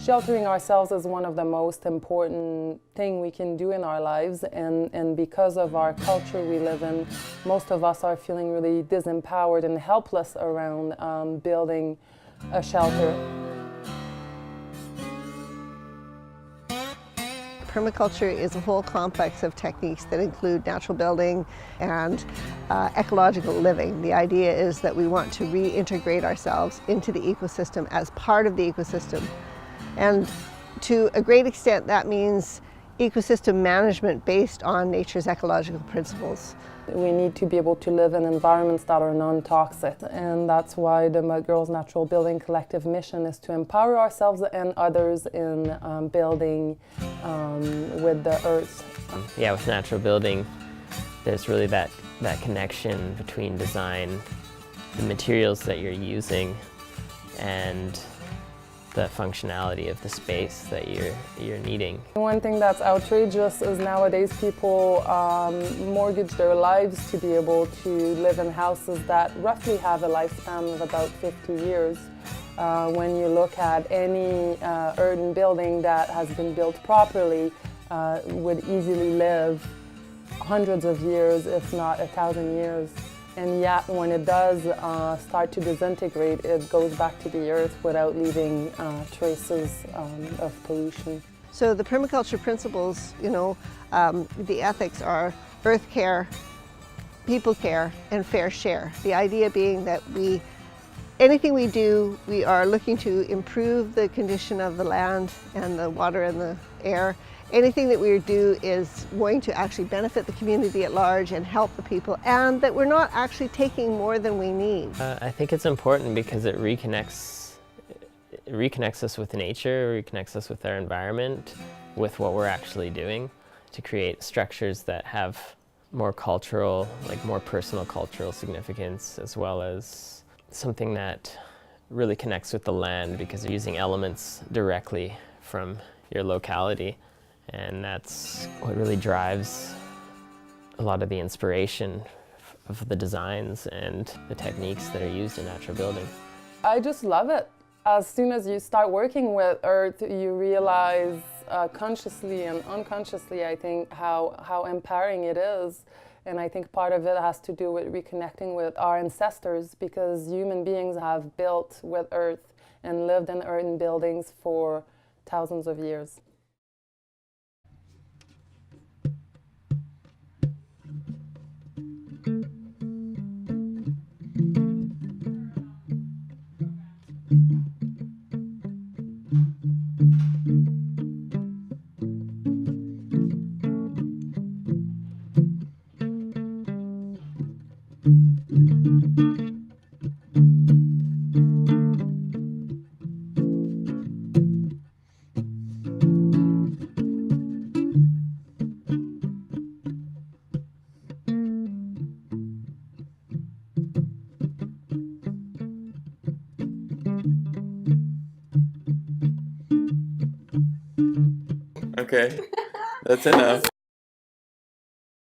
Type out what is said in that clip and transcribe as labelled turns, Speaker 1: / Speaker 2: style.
Speaker 1: Sheltering ourselves is one of the most important things we can do in our lives, and because of our culture we live in, most of us are feeling really disempowered and helpless around building a shelter.
Speaker 2: Permaculture is a whole complex of techniques that include natural building and ecological living. The idea is that we want to reintegrate ourselves into the ecosystem as part of the ecosystem. And to a great extent that means ecosystem management based on nature's ecological principles.
Speaker 1: We need to be able to live in environments that are non-toxic, and that's why the Mud Girls Natural Building Collective mission is to empower ourselves and others in building with the earth.
Speaker 3: Yeah, with natural building, there's really that connection between design, the materials that you're using, and the functionality of the space that you're needing.
Speaker 1: One thing that's outrageous is nowadays people mortgage their lives to be able to live in houses that roughly have a lifespan of about 50 years. When you look at any urban building that has been built properly, would easily live hundreds of years, if not 1,000 years. And yet, when it does start to disintegrate, it goes back to the earth without leaving traces of pollution.
Speaker 2: So the permaculture principles, the ethics are earth care, people care, and fair share. The idea being that anything we do, we are looking to improve the condition of the land and the water and the air. Anything that we do is going to actually benefit the community at large and help the people, and that we're not actually taking more than we need.
Speaker 3: I think it's important because it reconnects us with nature, reconnects us with our environment, with what we're actually doing, to create structures that have more cultural, more personal cultural significance, as well as something that really connects with the land because you're using elements directly from your locality. And that's what really drives a lot of the inspiration of the designs and the techniques that are used in natural building.
Speaker 1: I just love it. As soon as you start working with earth, you realize consciously and unconsciously, I think, how empowering it is. And I think part of it has to do with reconnecting with our ancestors, because human beings have built with earth and lived in earthen buildings for thousands of years.
Speaker 4: Okay, that's enough.